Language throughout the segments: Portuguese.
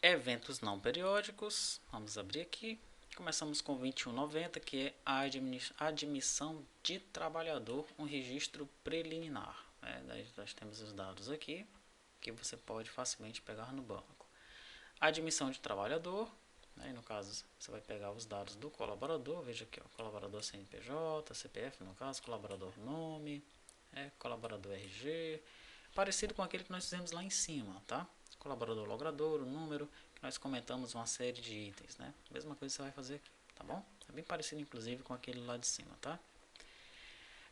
Eventos não periódicos, vamos abrir aqui. Começamos com 2190, que é a admissão de trabalhador, um registro preliminar. Nós temos os dados aqui, que você pode facilmente pegar no banco. Admissão de trabalhador, no caso, você vai pegar os dados do colaborador, veja aqui, ó, colaborador CNPJ, CPF no caso, colaborador nome, colaborador RG, parecido com aquele que nós fizemos lá em cima, tá? Colaborador logrador, o número, que nós comentamos uma série de itens, né? Mesma coisa você vai fazer aqui, tá bom? É bem parecido, inclusive, com aquele lá de cima, tá?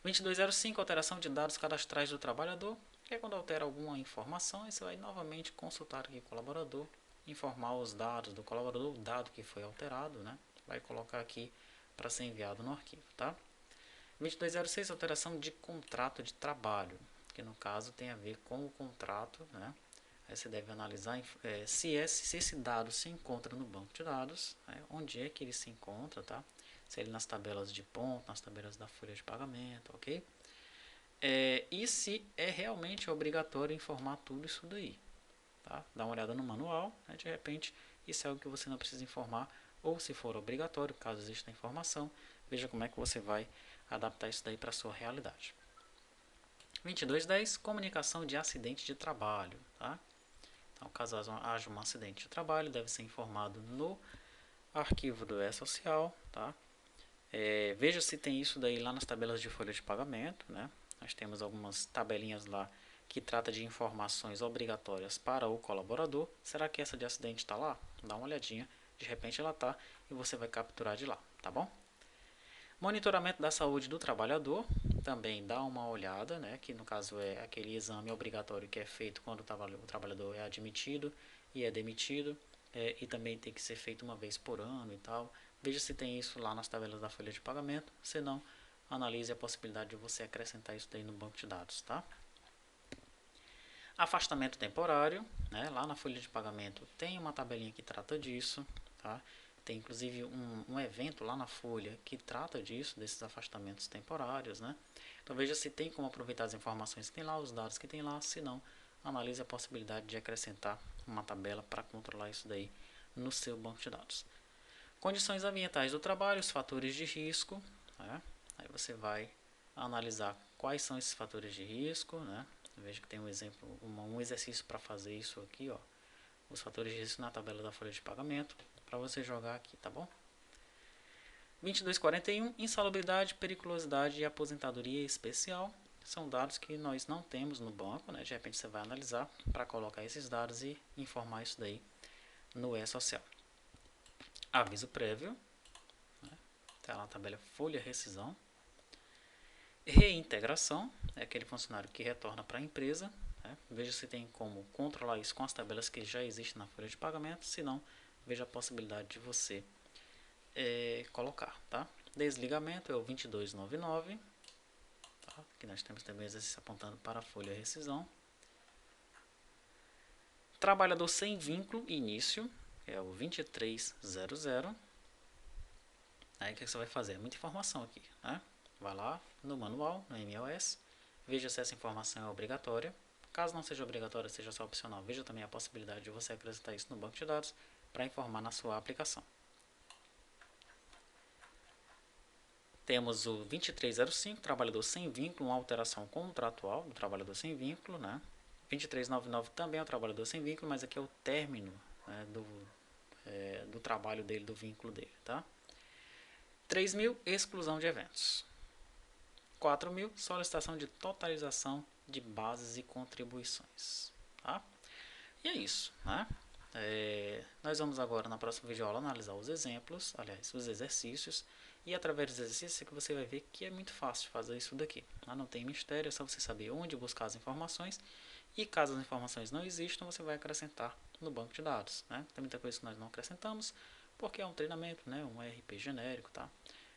2205, alteração de dados cadastrais do trabalhador, que é quando altera alguma informação, e você vai novamente consultar aqui o colaborador, informar os dados do colaborador, o dado que foi alterado, né? Vai colocar aqui para ser enviado no arquivo, tá? 2206, alteração de contrato de trabalho, que no caso tem a ver com o contrato, né? Aí você deve analisar se esse dado se encontra no banco de dados, onde é que ele se encontra, tá? Se ele nas tabelas de ponto, nas tabelas da folha de pagamento, ok? E se é realmente obrigatório informar tudo isso daí, tá? Dá uma olhada no manual, né? De repente isso é algo que você não precisa informar, ou se for obrigatório, caso exista informação, veja como é que você vai adaptar isso daí para a sua realidade. 2210, comunicação de acidente de trabalho, tá? Então, caso haja um acidente de trabalho, deve ser informado no arquivo do E-Social, tá? Veja se tem isso daí lá nas tabelas de folha de pagamento, né? Nós temos algumas tabelinhas lá que trata de informações obrigatórias para o colaborador. Será que essa de acidente está lá? Dá uma olhadinha, de repente ela está e você vai capturar de lá, tá bom? Monitoramento da saúde do trabalhador, também dá uma olhada, né, que no caso é aquele exame obrigatório que é feito quando o trabalhador é admitido e é demitido, e também tem que ser feito uma vez por ano e tal. Veja se tem isso lá nas tabelas da folha de pagamento, se não, analise a possibilidade de você acrescentar isso daí no banco de dados, tá? Afastamento temporário, né, lá na folha de pagamento tem uma tabelinha que trata disso, tá? Tem inclusive um evento lá na folha que trata disso, desses afastamentos temporários, né? Então veja se tem como aproveitar as informações que tem lá, os dados que tem lá, se não, analise a possibilidade de acrescentar uma tabela para controlar isso daí no seu banco de dados. Condições ambientais do trabalho, os fatores de risco, né? Aí você vai analisar quais são esses fatores de risco, né? Veja que tem um exemplo, um exercício para fazer isso aqui, ó. Os fatores de risco na tabela da folha de pagamento, para você jogar aqui, tá bom? 2241, insalubridade, periculosidade e aposentadoria especial. São dados que nós não temos no banco, né? De repente você vai analisar para colocar esses dados e informar isso daí no E-Social. Aviso prévio, né? Tá lá na tabela folha rescisão. Reintegração, é aquele funcionário que retorna para a empresa, né? Veja se tem como controlar isso com as tabelas que já existem na folha de pagamento, se não, veja a possibilidade de você colocar, tá? Desligamento é o 2299, tá? Aqui nós temos também exercício apontando para a folha rescisão. Trabalhador sem vínculo, início, é o 2300. Aí o que você vai fazer? Muita informação aqui, né? Vai lá no manual, no MOS, veja se essa informação é obrigatória. Caso não seja obrigatória, seja só opcional, veja também a possibilidade de você acrescentar isso no banco de dados para informar na sua aplicação. Temos o 2305, trabalhador sem vínculo, uma alteração contratual do trabalhador sem vínculo, né? 2399 também é o trabalhador sem vínculo, mas aqui é o término, né, do trabalho dele, do vínculo dele, tá? 3.000, exclusão de eventos. 4.000, solicitação de totalização de bases e contribuições, tá? E é isso, né? Nós vamos agora na próxima videoaula analisar os exemplos, aliás, os exercícios, e através dos exercícios é que você vai ver que é muito fácil fazer isso daqui. Não tem mistério, é só você saber onde buscar as informações, e caso as informações não existam, você vai acrescentar no banco de dados, né? Tem muita coisa que nós não acrescentamos, porque é um treinamento, né? Um RP genérico, tá?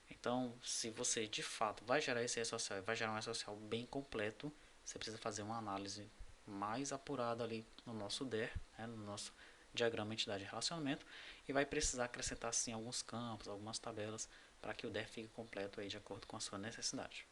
Então, se você de fato vai gerar esse E-Social, vai gerar um E-Social bem completo, você precisa fazer uma análise mais apurada ali no nosso DER, né, no nosso diagrama entidade de relacionamento, e vai precisar acrescentar sim alguns campos, algumas tabelas, para que o DER fique completo aí de acordo com a sua necessidade.